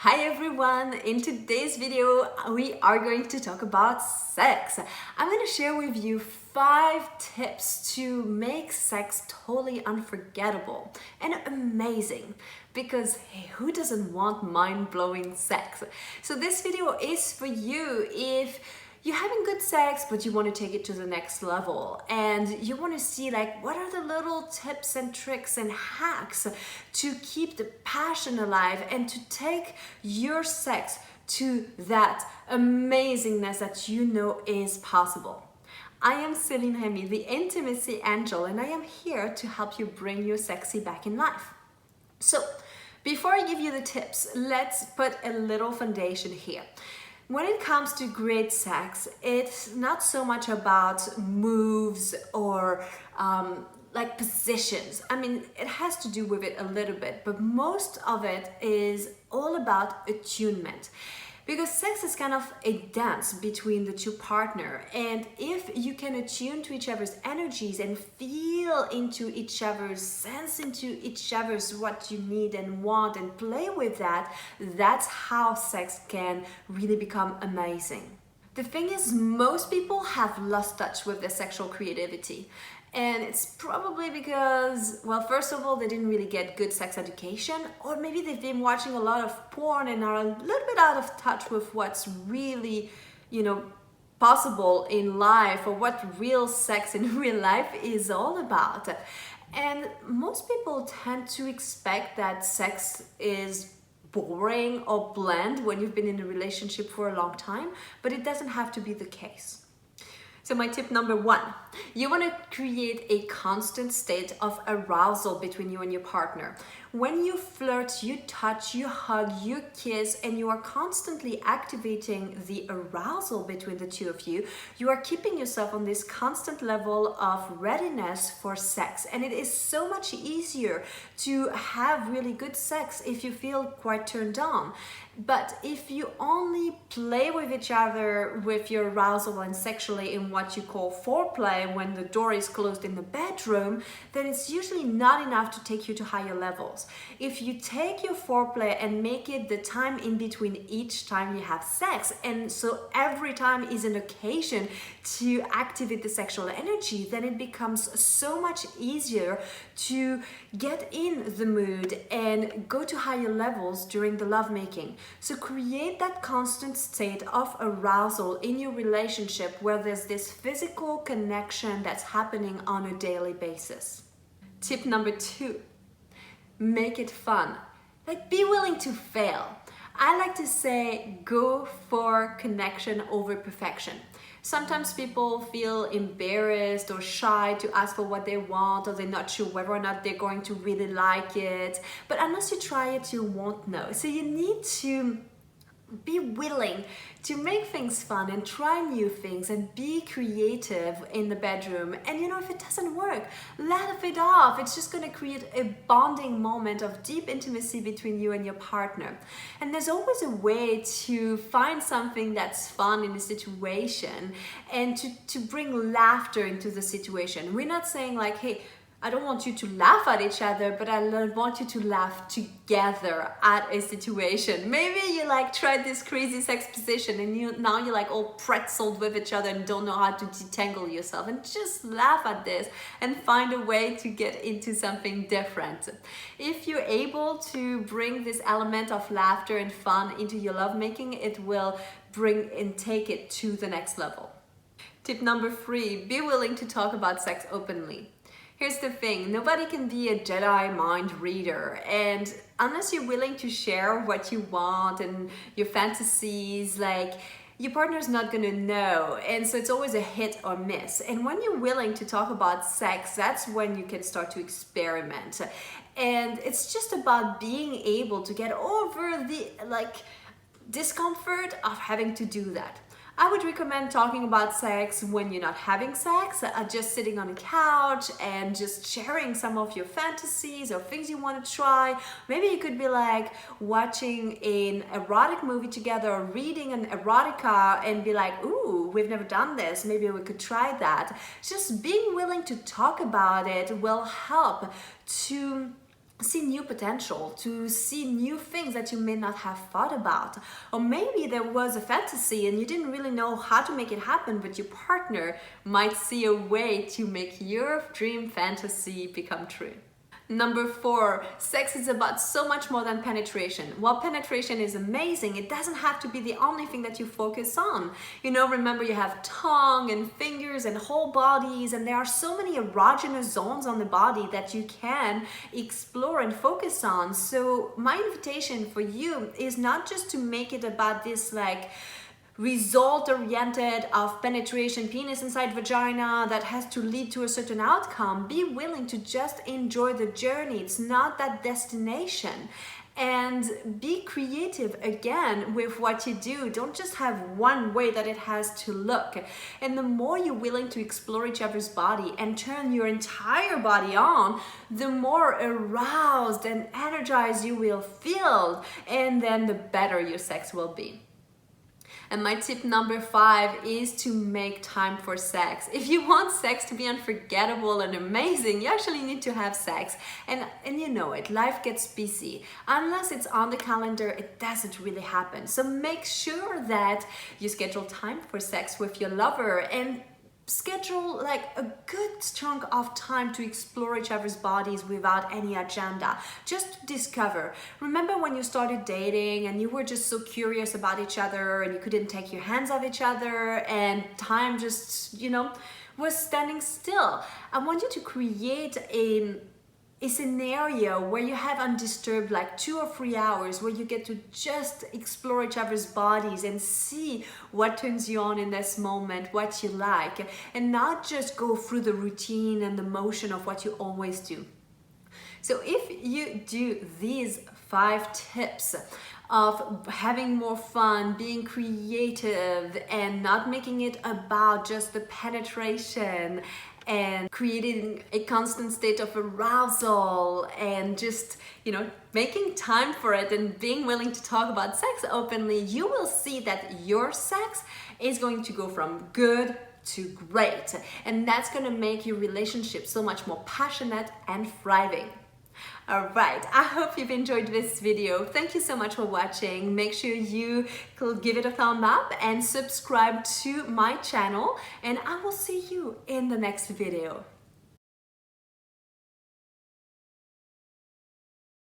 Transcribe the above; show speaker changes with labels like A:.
A: Hi everyone! In today's video, we are going to talk about sex. I'm going to share with you 5 tips to make sex totally unforgettable and amazing. Because hey, who doesn't want mind-blowing sex? So this video is for you if you're having good sex, but you want to take it to the next level and you want to see like what are the little tips and tricks and hacks to keep the passion alive and to take your sex to that amazingness that you know is possible. I am Celine Remy, the intimacy angel, and I am here to help you bring your sexy back in life. So before I give you the tips, let's put a little foundation here. When it comes to great sex, it's not so much about moves or like positions. I mean, it has to do with it a little bit, but most of it is all about attunement. Because sex is kind of a dance between the two partners, and if you can attune to each other's energies and feel into each other's, sense into each other's what you need and want and play with that, that's how sex can really become amazing. The thing is, most people have lost touch with their sexual creativity. And it's probably because, well, first of all, they didn't really get good sex education, or maybe they've been watching a lot of porn and are a little bit out of touch with what's really, possible in life, or what real sex in real life is all about. And most people tend to expect that sex is boring or bland when you've been in a relationship for a long time, but it doesn't have to be the case. So my tip number 1, you want to create a constant state of arousal between you and your partner. When you flirt, you touch, you hug, you kiss, and you are constantly activating the arousal between the two of you, you are keeping yourself on this constant level of readiness for sex. And it is so much easier to have really good sex if you feel quite turned on. But if you only play with each other with your arousal and sexually in what you call foreplay when the door is closed in the bedroom, then it's usually not enough to take you to higher levels. If you take your foreplay and make it the time in between each time you have sex, and so every time is an occasion to activate the sexual energy, then it becomes so much easier to get in the mood and go to higher levels during the lovemaking. So create that constant state of arousal in your relationship where there's this physical connection that's happening on a daily basis. Tip number 2, make it fun. Like, be willing to fail. I like to say go for connection over perfection. Sometimes people feel embarrassed or shy to ask for what they want, or they're not sure whether or not they're going to really like it. But unless you try it, you won't know. So you need to be willing to make things fun and try new things and be creative in the bedroom. And if it doesn't work, laugh it off. It's just going to create a bonding moment of deep intimacy between you and your partner. And there's always a way to find something that's fun in a situation and to bring laughter into the situation. We're not saying like, hey, I don't want you to laugh at each other, but I want you to laugh together at a situation. Maybe you tried this crazy sex position and now you're all pretzeled with each other and don't know how to detangle yourself, and just laugh at this and find a way to get into something different. If you're able to bring this element of laughter and fun into your lovemaking, it will bring and take it to the next level. Tip number 3, be willing to talk about sex openly. Here's the thing, nobody can be a Jedi mind reader, and unless you're willing to share what you want and your fantasies, your partner's not gonna know, and so it's always a hit or miss. And when you're willing to talk about sex, that's when you can start to experiment. And it's just about being able to get over the discomfort of having to do that. I would recommend talking about sex when you're not having sex, just sitting on a couch and just sharing some of your fantasies or things you want to try. Maybe you could be watching an erotic movie together or reading an erotica and be like, ooh, we've never done this, maybe we could try that. Just being willing to talk about it will help to see new potential, to see new things that you may not have thought about. Or maybe there was a fantasy and you didn't really know how to make it happen, but your partner might see a way to make your dream fantasy become true. Number 4, sex is about so much more than penetration. While penetration is amazing, it doesn't have to be the only thing that you focus on. You know, remember you have tongue and fingers and whole bodies, and there are so many erogenous zones on the body that you can explore and focus on. So my invitation for you is not just to make it about this like result-oriented of penetration, penis inside vagina that has to lead to a certain outcome. Be willing to just enjoy the journey. It's not that destination. And be creative again with what you do. Don't just have one way that it has to look. And the more you're willing to explore each other's body and turn your entire body on, the more aroused and energized you will feel, and then the better your sex will be. And my tip number 5 is to make time for sex. If you want sex to be unforgettable and amazing, you actually need to have sex. And you know it, life gets busy. Unless it's on the calendar, it doesn't really happen. So make sure that you schedule time for sex with your lover, and schedule like a good chunk of time to explore each other's bodies without any agenda, just to discover. Remember when you started dating and you were just so curious about each other and you couldn't take your hands off each other and time just, you know, was standing still? I want you to create a scenario where you have undisturbed like 2 or 3 hours where you get to just explore each other's bodies and see what turns you on in this moment, what you like, and not just go through the routine and the motion of what you always do. So if you do these 5 tips of having more fun, being creative, and not making it about just the penetration, and creating a constant state of arousal, and just, you know, making time for it and being willing to talk about sex openly, you will see that your sex is going to go from good to great. And that's going to make your relationship so much more passionate and thriving. Alright, I hope you've enjoyed this video. Thank you so much for watching. Make sure you give it a thumb up and subscribe to my channel, and I will see you in the next video.